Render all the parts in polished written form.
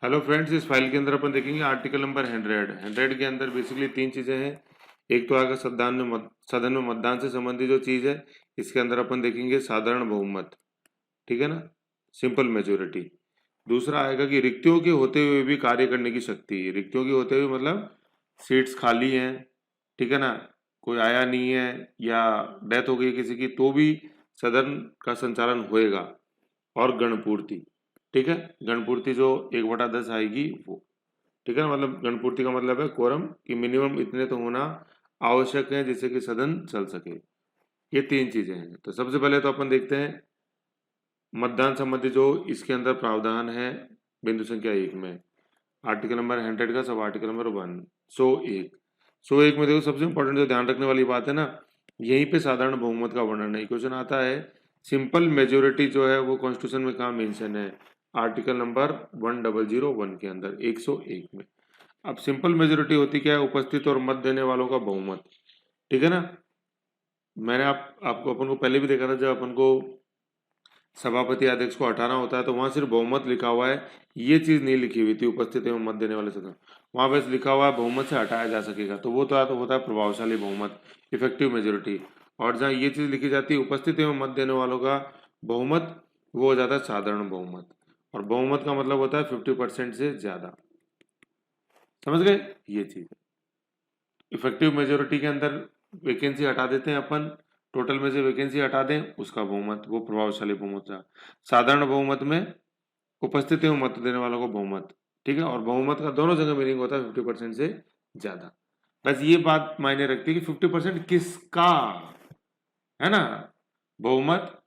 Hello friends, इस file के अंदर अपन देखेंगे आर्टिकल नंबर 100 के अंदर बेसिकली तीन चीजें हैं। एक तो आगे सदन में मतदान से संबंधित जो चीज है, इसके अंदर अपन देखेंगे साधारण बहुमत, ठीक है ना, सिंपल मेजोरिटी। दूसरा आएगा कि रिक्तियों के होते हुए भी कार्य करने की शक्ति। रिक्तियों के होते हुए मतलब सीट्स खाली हैं, ठीक है ना, कोई आया नहीं है या डेथ हो गई किसी की, तो भी सदन का संचालन होएगा। और गणपूर्ति, ठीक है, गणपूर्ति जो 1/10 आएगी वो, ठीक है ना, मतलब गणपूर्ति का मतलब है कोरम कि मिनिमम इतने तो होना आवश्यक है जिससे कि सदन चल सके। ये तीन चीजें हैं। तो सबसे पहले तो अपन देखते हैं मतदान संबंधी जो इसके अंदर प्रावधान है बिंदु संख्या 1 में, आर्टिकल नंबर 100 का सब आर्टिकल नंबर 101 में देखो, सबसे इंपॉर्टेंट जो ध्यान रखने वाली बात है ना, यहीं पे साधारण बहुमत का वर्णन है। क्वेश्चन आता है सिंपल मेजोरिटी जो है वो कॉन्स्टिट्यूशन में कहाँ मेंशन है, आर्टिकल नंबर 1001 के अंदर 101 में। अब सिंपल मेजोरिटी होती क्या है, उपस्थित और मत देने वालों का बहुमत, ठीक है ना। मैंने आपको अपन को पहले भी देखा था, जब अपन को सभापति अध्यक्ष को हटाना होता है तो वहां सिर्फ बहुमत लिखा हुआ है, ये चीज नहीं लिखी हुई थी उपस्थित एवं मत देने वाले सदस्य। वहां बस लिखा हुआ है बहुमत से हटाया जा सकेगा, तो वो तो होता है प्रभावशाली बहुमत, इफेक्टिव मेजोरिटी। और जहाँ ये चीज लिखी जाती है उपस्थित एवं मत देने वालों का बहुमत, वो हो जाता है साधारण बहुमत। और बहुमत का मतलब होता है 50% से ज्यादा। समझ गए ये चीज। इफेक्टिव मेजोरिटी के अंदर वैकेंसी हटा देते हैं अपन, टोटल में से वैकेंसी हटा दें उसका बहुमत, वो प्रभावशाली बहुमत था। साधारण बहुमत में उपस्थित एवं मत देने वालों को बहुमत, ठीक है। और बहुमत का दोनों जगह मीनिंग होता है 50% से ज्यादा। बस ये बात मायने रखती है कि 50% किसका, है ना। बहुमत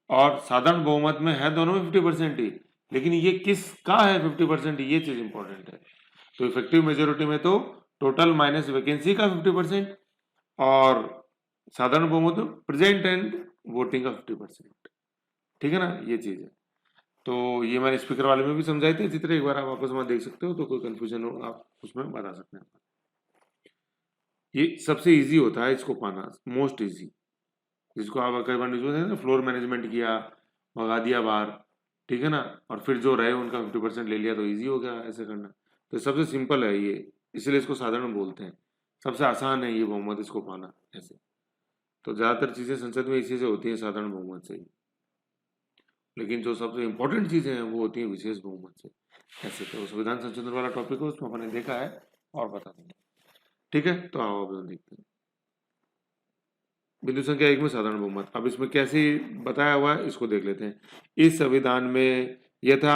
और साधारण बहुमत में है दोनों में 50% ही, लेकिन ये किसका है 50%, ये चीज इंपॉर्टेंट है। तो इफेक्टिव मेजोरिटी में तो टोटल माइनस वैकेंसी का 50%, और साधारण बहुमत में प्रेजेंट एंड वोटिंग का 50%, ठीक है ना, ये चीज है। तो ये मैंने स्पीकर वाले में भी समझाए थे चित्र, एक बार आप वापस वहां देख सकते हो, तो कोई कंफ्यूजन हो आप उसमें बता सकते हैं। ये सबसे इजी होता है इसको पाना, मोस्ट इजी, जिसको आप कई बार न्यूज में फ्लोर मैनेजमेंट किया, भगा दिया बाहर, ठीक है ना, और फिर जो रहे उनका 50% ले लिया, तो इजी हो गया ऐसे करना। तो सबसे सिंपल है ये, इसलिए इसको साधारण बोलते हैं। सबसे आसान है ये बहुमत, इसको पाना ऐसे। तो ज्यादातर चीजें संसद में इसी से होती है, साधारण बहुमत से ही। लेकिन जो सबसे इंपॉर्टेंट चीजें हैं वो होती है विशेष बहुमत से ऐसे। तो संविधान संशोधन वाला टॉपिक है, उसमें अपने देखा है और बता देंगे, ठीक है। तो आओ अब हम देखते हैं बिंदु संख्या 1 में साधारण बहुमत। अब इसमें कैसे बताया हुआ है इसको देख लेते हैं। इस संविधान में यथा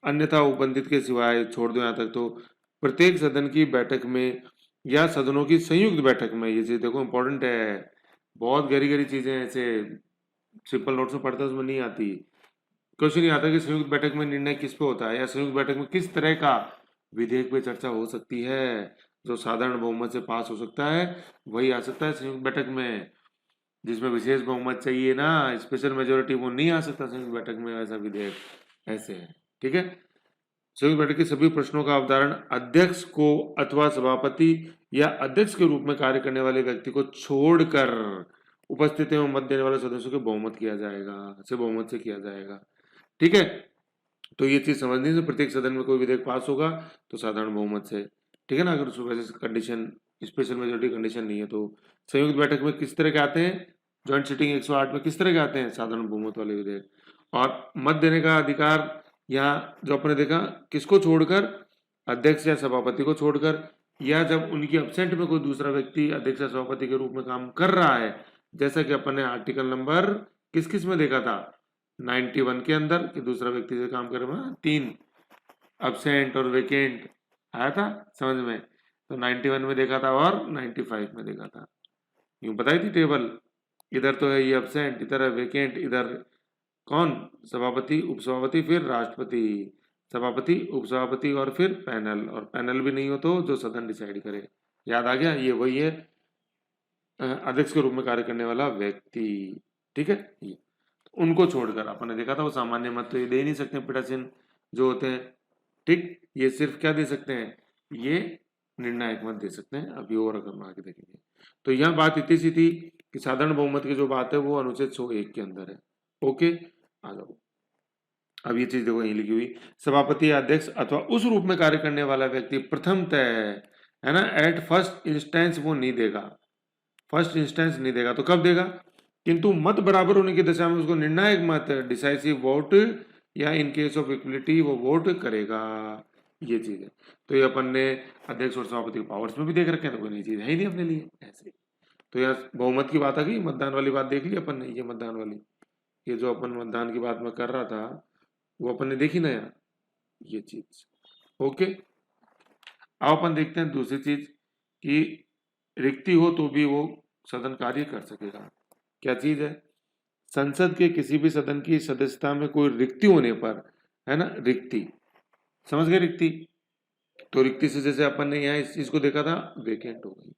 अन्यथा उपबंधित के सिवाय, छोड़ दो यहाँ तक, तो प्रत्येक सदन की बैठक में या सदनों की संयुक्त बैठक में, ये चीज देखो इंपॉर्टेंट है, बहुत गहरी गहरी चीजें ऐसे सिंपल नोट्स में पढ़ते हैं उसमें नहीं आती। क्वेश्चन ये आता है कि संयुक्त बैठक में निर्णय किस पे होता है, या संयुक्त बैठक में किस तरह का विधेयक पे चर्चा हो सकती है। जो साधारण बहुमत से पास हो सकता है वही आ सकता है संयुक्त बैठक में। जिसमें विशेष बहुमत चाहिए ना, स्पेशल मेजोरिटी, वो नहीं आ सकता संयुक्त बैठक में ऐसा विधेयक, ऐसे है, ठीक है। संयुक्त बैठक के सभी प्रश्नों का अवधारण अध्यक्ष को अथवा सभापति या अध्यक्ष के रूप में कार्य करने वाले व्यक्ति को छोड़कर उपस्थित एवं मत देने वाले सदस्यों के बहुमत किया जाएगा, से बहुमत से किया जाएगा, ठीक है। तो ये चीज समझनी है, प्रत्येक सदन में कोई विधेयक पास होगा तो साधारण बहुमत से, ठीक है ना। अगर उसमें वैसे कंडीशन, स्पेशल मेजोरिटी कंडीशन नहीं है, तो संयुक्त बैठक में किस तरह के आते हैं, ज्वाइंट सिटिंग 108 में किस तरह के आते हैं, साधारण बहुमत वाले विधेयक। और मत देने का अधिकार यहाँ जो अपने देखा, किसको छोड़कर, अध्यक्ष या सभापति को छोड़कर, या जब उनकी एब्सेंट में कोई दूसरा व्यक्ति अध्यक्ष या सभापति के रूप में काम कर रहा है, जैसा कि अपन ने आर्टिकल नंबर किस किस में देखा था, 91 के अंदर, कि दूसरा व्यक्ति से काम करे, 3 अब्सेंट और वेकेंट आया था समझ में, तो 91 में देखा था और 95 में देखा था। यूं बताई थी टेबल, इधर तो है ये अब्सेंट, इधर है वेकेंट, इधर कौन, सभापति उपसभापति फिर राष्ट्रपति, सभापति उपसभापति और फिर पैनल, और पैनल भी नहीं हो तो जो सदन डिसाइड करे। याद आ गया, ये वही है अध्यक्ष के रूप में कार्य करने वाला व्यक्ति, ठीक है। ये उनको छोड़कर अपन ने देखा था, वो सामान्य मत तो ये दे नहीं सकते पीठासीन जो होते हैं, ठीक। ये सिर्फ क्या दे सकते हैं, ये निर्णायक मत दे सकते हैं। अभी और अगर हम आगे देखेंगे, तो यह बात इतनी सी थी कि साधारण बहुमत की जो बात है वो अनुच्छेद 101 के अंदर है। ओके, आ जाओ। अब ये चीज देखो यही लिखी हुई, सभापति या अध्यक्ष अथवा उस रूप में कार्य करने वाला व्यक्ति प्रथमतः है ना, एट फर्स्ट इंस्टेंस वो नहीं देगा, फर्स्ट इंस्टेंस नहीं देगा, तो कब देगा, किंतु मत बराबर होने की दशा में उसको निर्णायक मत डिसाइसिव वोट या इन केस ऑफ इक्वलिटी वो वोट करेगा, ये चीज है। तो ये अपन ने अध्यक्ष और सभापति के पावर्स में भी देख रखे हैं, तो कोई नई चीज है ही नहीं अपने लिए ऐसे। तो यहाँ बहुमत की बात आ गई, मतदान वाली बात देख ली अपन ने, ये मतदान वाली, ये जो अपन मतदान की बात में कर रहा था वो अपन ने देखी ना यार, ये चीज। ओके, अब अपन देखते हैं दूसरी चीज कि रिक्ति हो तो भी वो सदन कार्य कर सकेगा। क्या चीज है, संसद के किसी भी सदन की सदस्यता में कोई रिक्ति होने पर, है ना, रिक्ति, समझ गए रिक्ति, तो रिक्ति से जैसे अपन ने यहाँ इस चीज को देखा था, वेकेंट हो गई,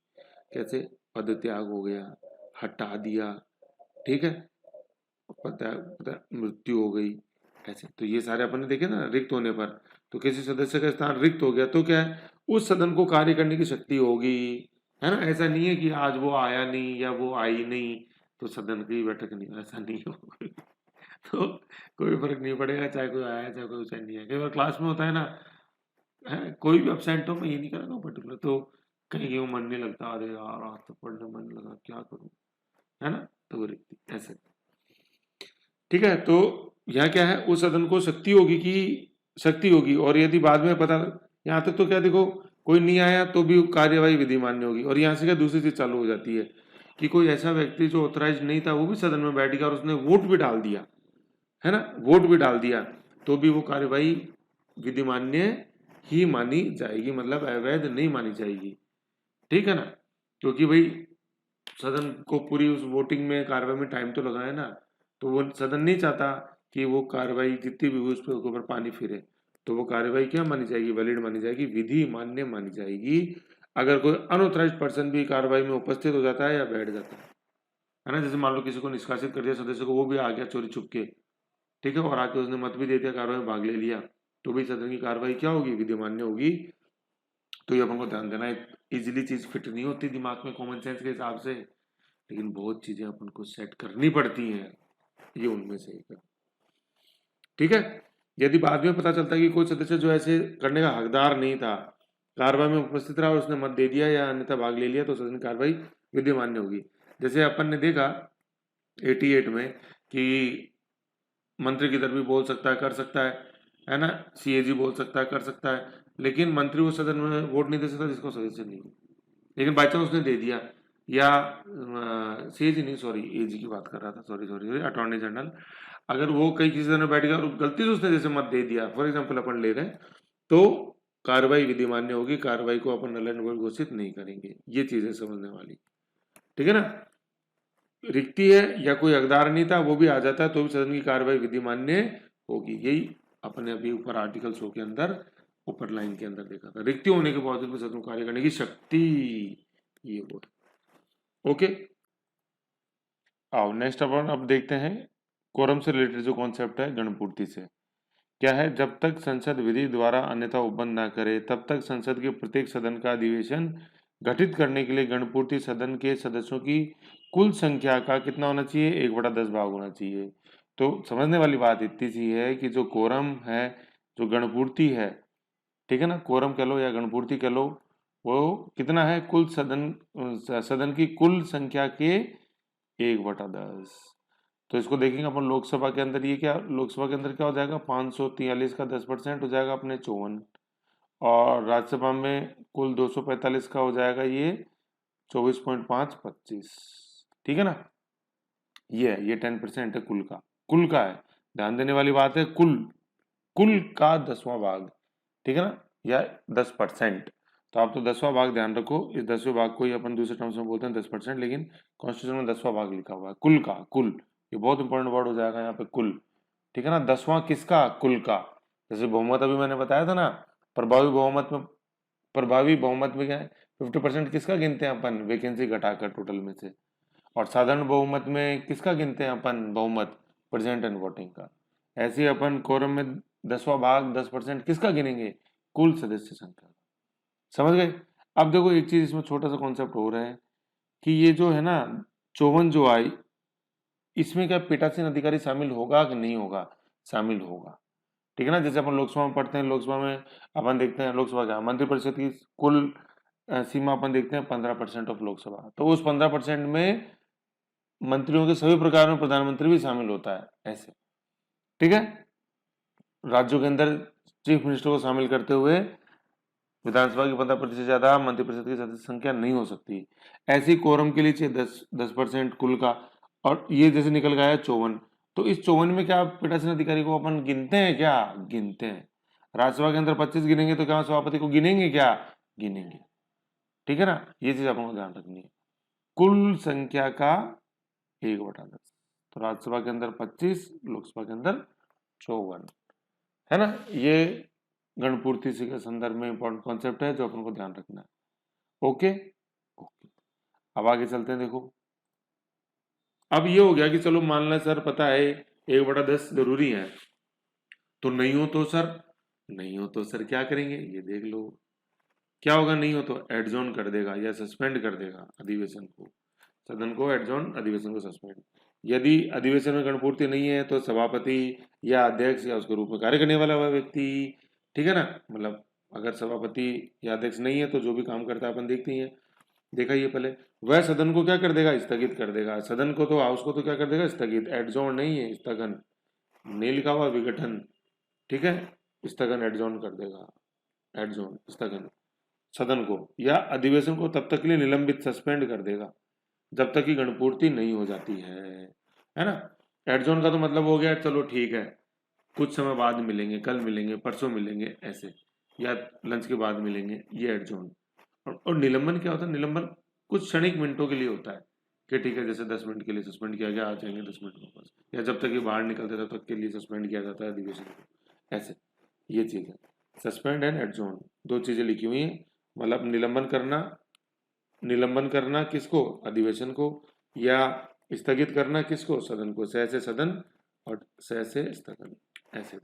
कैसे, पद त्याग हो गया, हटा दिया, ठीक है, मृत्यु हो गई, ऐसे। तो ये सारे अपन ने देखे ना रिक्त होने पर, तो किसी सदस्य का स्थान रिक्त हो गया तो क्या है, उस सदन को कार्य करने की शक्ति होगी, है ना। ऐसा नहीं है कि आज वो आया नहीं या वो आई नहीं तो सदन की बैठक नहीं, ऐसा नहीं होगा। तो कोई फर्क नहीं पड़ेगा चाहे कोई आया चाहे कोई अब्सेंट नहीं है। कई बार क्लास में होता है ना, है कोई भी अब्सेंट हो, मैं ये नहीं कर रहा हूँ पर्टिकुलर, तो कहीं क्यों मन नहीं लगता, अरे यार आज तो पढ़ने मन नहीं लगा क्या करूँ, है ना, तो वो रिक्ति ऐसे। ठीक है, तो यहाँ क्या है, उस सदन को शक्ति होगी कि शक्ति होगी, और यदि बाद में पता, यहाँ तक तो क्या देखो, कोई नहीं आया तो भी कार्यवाही विधि मान्य होगी। और यहाँ से क्या दूसरी चीज चालू हो जाती है कि कोई ऐसा व्यक्ति जो ऑथराइज नहीं था वो भी सदन में बैठ गया और उसने वोट भी डाल दिया, है ना, वोट भी डाल दिया, तो भी वो कार्यवाही विधि मान्य ही मानी जाएगी, मतलब अवैध नहीं मानी जाएगी, ठीक है ना। क्योंकि भाई सदन को पूरी उस वोटिंग में कार्रवाई में टाइम तो लगा है ना, तो वो सदन नहीं चाहता कि वो कार्रवाई जितनी भी हुई उस पर उसके ऊपर पानी फिरे, तो वो कार्रवाई क्या मानी जाएगी, वैलिड मानी जाएगी, विधि मान्य मानी जाएगी, अगर कोई अनऑथराइज्ड पर्सन भी कार्रवाई में उपस्थित हो जाता है या बैठ जाता है ना। जैसे मान लो किसी को निष्कासित कर दिया सदस्य को, वो भी आ गया चोरी छुप के, ठीक है, और आके उसने मत भी दे दिया, कार्रवाई में भाग ले लिया, तो भी सदन की कार्रवाई क्या होगी, विधि मान्य होगी। तो ये अपन को ध्यान देना है, इजिली चीज फिट नहीं होती दिमाग में कॉमन सेंस के हिसाब से, लेकिन बहुत चीजें अपन को सेट करनी पड़ती हैं, ये उनमें से एक है, ठीक है। यदि बाद में पता चलता है कि कोई सदस्य जो ऐसे करने का हकदार नहीं था, कार्रवाई में उपस्थित रहा और उसने मत दे दिया या अन्यथा भाग ले लिया, तो सदन की कार्रवाई विधिमान्य होगी। जैसे अपन ने देखा 88 में कि मंत्री किधर भी बोल सकता है ना, सीएजी बोल सकता है, कर सकता है, लेकिन मंत्री वो सदन में वोट नहीं दे सकता जिसको सदस्य नहीं हो, लेकिन बाई चांस उसने दे दिया, या सीएजी नहीं, सॉरी एजी की बात कर रहा था, sorry sorry sorry, attorney general, अगर वो कहीं किसी सदन में बैठ गया और गलती से उसने जैसे मत दे दिया, फॉर एग्जाम्पल अपन ले रहे हैं, तो कार्रवाई विधिमान्य होगी, कार्रवाई को अपन नल एंड वॉइड घोषित नहीं करेंगे, ये चीजें समझने वाली, ठीक है ना। रिक्ति है या कोई हकदार नहीं था वो भी आ जाता है तो भी सदन की कार्रवाई विधिमान्य होगी, यही अपने अभी ऊपर आर्टिकल 100 के अंदर ऊपर लाइन के अंदर देखा था, रिक्ति होने के बावजूद भी सदन कार्य करने की शक्ति, ये वो। ओके, आओ नेक्स्ट अपन अब देखते हैं कोरम से रिलेटेड जो कॉन्सेप्ट है गणपूर्ति से। क्या है, जब तक संसद विधि द्वारा अन्यथा उपबंध ना करे तब तक संसद के प्रत्येक सदन का अधिवेशन गठित करने के लिए गणपूर्ति सदन के सदस्यों की कुल संख्या का कितना होना चाहिए, 1/10 भाग होना चाहिए। तो समझने वाली बात इतनी सी है कि जो कोरम है, जो गणपूर्ति है, ठीक है ना, कोरम कह लो या गणपूर्ति कह लो, वो कितना है, कुल सदन की कुल संख्या के 1/10। तो इसको देखेंगे अपन लोकसभा के अंदर, ये क्या लोकसभा के अंदर क्या हो जाएगा, 543 का 10% हो जाएगा अपने 54, और राज्यसभा में कुल 245 का हो जाएगा ये 24.525, ठीक है ना। ये 10% है कुल का, कुल का है, ध्यान देने वाली बात है, कुल कुल का 10वां भाग, ठीक है ना, या 10%। तो आप तो 10वां भाग ध्यान रखो, इस 10वें भाग को ही अपन दूसरे टर्म्स में बोलते हैं 10%, लेकिन कॉन्स्टिट्यूशन में 10वां भाग लिखा हुआ है, कुल का, कुल, ये बहुत इंपॉर्टेंट वर्ड हो जाएगा यहाँ पे, कुल, ठीक है ना। 10वां किसका, कुल का। जैसे बहुमत अभी मैंने बताया था ना, प्रभावी बहुमत में क्या है, 50% किसका गिनते हैं अपन, वैकेंसी घटाकर टोटल में से, और साधारण बहुमत में किसका गिनते हैं अपन, बहुमत प्रेजेंट एंड वोटिंग का। ऐसे ही अपन कोरम में 10वां भाग 10% किसका गिनेंगे, कुल सदस्य संख्या, समझ गए। अब देखो एक चीज इसमें छोटा सा कॉन्सेप्ट हो रहा है कि ये जो है ना 54 जो आई, इसमें क्या पीठासीन अधिकारी शामिल होगा कि नहीं होगा, शामिल होगा। ठीक है ना। जैसे अपन लोकसभा में पढ़ते हैं, लोकसभा में अपन देखते हैं, लोकसभा क्या मंत्रिपरिषद की कुल सीमा अपन देखते हैं 15% ऑफ लोकसभा, तो उस 15% में मंत्रियों के सभी प्रकार में प्रधानमंत्री भी शामिल होता है ऐसे। ठीक है, राज्यों के अंदर चीफ मिनिस्टर को शामिल करते हुए विधानसभा की 15% से ज्यादा मंत्रिपरिषद की सदस्य संख्या नहीं हो सकती। ऐसी कोरम के लिए चाहिए 10% कुल का, और ये जैसे निकल गया है 54। तो इस 54 में क्या पीठासीन अधिकारी को अपन गिनते हैं क्या? गिनते हैं। राज्यसभा के अंदर 25 गिनेंगे तो क्या सभापति को गिनेंगे क्या? गिनेंगे। ठीक है ना, ये चीज अपन को ध्यान रखनी है। कुल संख्या का 1/10। तो राज्यसभा के अंदर 25, लोकसभा के अंदर 54, है ना। ये गणपूर्ति के संदर्भ में इंपॉर्टेंट कॉन्सेप्ट है जो अपन को ध्यान रखना है। ओके ओके, अब आगे चलते हैं। देखो, अब ये हो गया कि चलो मान लें सर पता है 1/10 जरूरी है, तो नहीं हो तो सर, नहीं हो तो सर क्या करेंगे ये देख लो। क्या होगा? नहीं हो तो एडजॉर्न कर देगा या सस्पेंड कर देगा अधिवेशन को, सदन को एडजॉर्न, अधिवेशन को सस्पेंड। यदि अधिवेशन में गणपूर्ति नहीं है तो सभापति या अध्यक्ष या उसके रूप में कार्य करने वाला वह व्यक्ति, ठीक है ना, मतलब अगर सभापति या अध्यक्ष नहीं है तो जो भी काम करता है अपन देखते ही है, देखा ही है पहले, वह सदन को क्या कर देगा? स्थगित कर देगा। सदन को तो, हाउस को तो क्या कर देगा? स्थगित। एडजॉर्न नहीं है, स्थगन, नहीं लिखा हुआ विघटन, ठीक है, स्थगन एडजॉर्न कर देगा, एडजॉर्न स्थगन सदन को या अधिवेशन को तब तक के लिए निलंबित, सस्पेंड कर देगा जब तक कि गणपूर्ति नहीं हो जाती है ना। एडजॉर्न का तो मतलब हो गया चलो ठीक है, कुछ समय बाद मिलेंगे, कल मिलेंगे, परसों मिलेंगे ऐसे, या लंच के बाद मिलेंगे, ये एडजॉर्न। और निलंबन क्या होता है? निलंबन कुछ क्षणिक मिनटों के लिए होता है कि ठीक है, जैसे 10 मिनट के लिए सस्पेंड किया गया, आ जाएंगे 10 मिनट में बस, या जब तक ये बाहर निकलते तब तक के लिए सस्पेंड किया जाता है अधिवेशन को, ऐसे ये चीज है। सस्पेंड एंड एडजॉर्न दो चीजें लिखी हुई हैं, मतलब निलंबन करना, निलंबन करना किसको? अधिवेशन को, या स्थगित करना किसको? सदन को। सह से सदन और सह से स्थगन, ऐसे।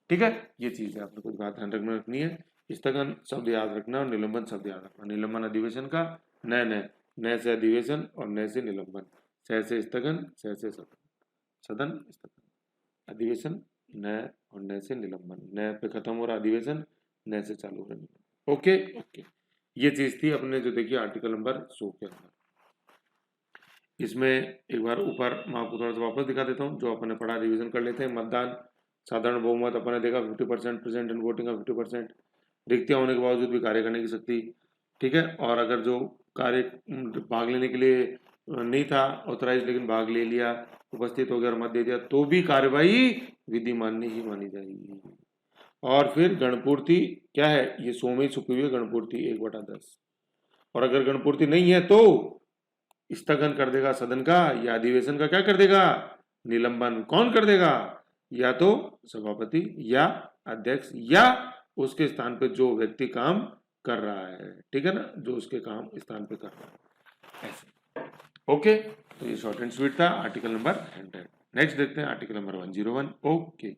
ठीक है, ये चीज है, आपने कुछ बात ध्यान रखनी है। स्थगन शब्द याद रखना और निलंबन शब्द याद रखना। निलंबन अधिवेशन का, नए नए, नए से अधिवेशन और नए से निलंबन, सह से स्थगन, सह से सदन, सदन स्थगन, अधिवेशन नए और नए से निलंबन, नए पे खत्म हो रहा अधिवेशन, नए से चालू हो रहा निलंबन। ओके ओके, ये चीज थी अपने जो देखिए आर्टिकल नंबर 100 के अंदर। इसमें एक बार ऊपर मैं आपको थोड़ा सा वापस दिखा देता हूँ जो अपन ने पढ़ा, रिवीजन कर लेते हैं। मतदान साधारण बहुमत अपन ने देखा 50% प्रेजेंट इन वोटिंग का 50%, रिक्तियां होने के बावजूद भी कार्य करने की शक्ति, ठीक है। और अगर जो कार्य भाग लेने के लिए नहीं था ऑथराइज लेकिन भाग ले लिया, उपस्थित हो गया और मत दे दिया, तो भी कार्यवाही विधि मान्य ही मानी जाएगी। और फिर गणपूर्ति क्या है? ये 100 में छुपी हुई है गणपूर्ति 1/10। और अगर गणपूर्ति नहीं है तो स्थगन कर देगा सदन का, या अधिवेशन का क्या कर देगा? निलंबन। कौन कर देगा? या तो सभापति या अध्यक्ष या उसके स्थान पे जो व्यक्ति काम कर रहा है, ठीक है ना, जो उसके काम स्थान पे कर रहा है, ऐसे। ओके, तो ये शॉर्ट एंड स्वीट था आर्टिकल नंबर 100। नेक्स्ट देखते हैं आर्टिकल नंबर 101। ओके।